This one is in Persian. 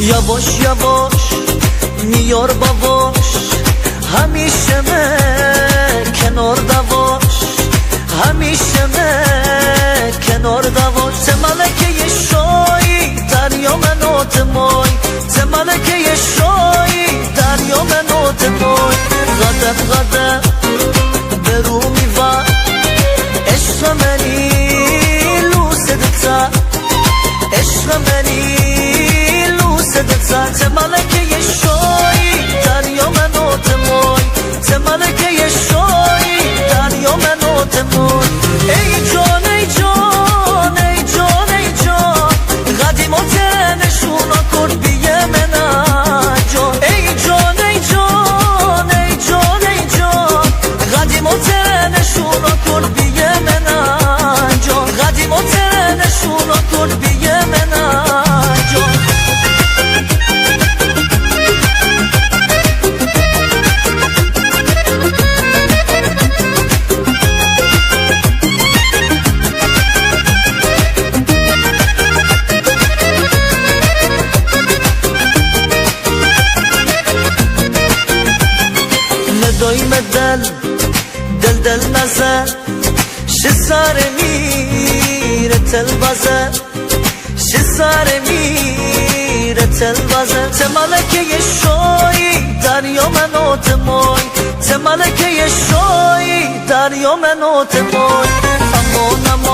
یواش یواش میار باواش همیشه کنار دواش همیشه کنار دواش ز ملکه شایی دریا منات مای ز ملکه شایی دریا منات مای قدم قدم برو میوه عشق منی لوسه دتا عشق منی لوسه دتا ز ملکه شایی دریا منات مای ز ملکه شایی دریا منات مای ای جان ای جان ای جان ای جان قدیمات نشونا کن بیه من جان ای جان ای جان ای جان ای جان قدیمات نشونا کن بیه من جان قدیمات نشونا کن بیه من جان ندایم دل نزن شه سر میره تل بزن شه سر میره تل بزن ز ملکه شایی دریا منات مای ز ملکه شایی دریا منات مای امان امان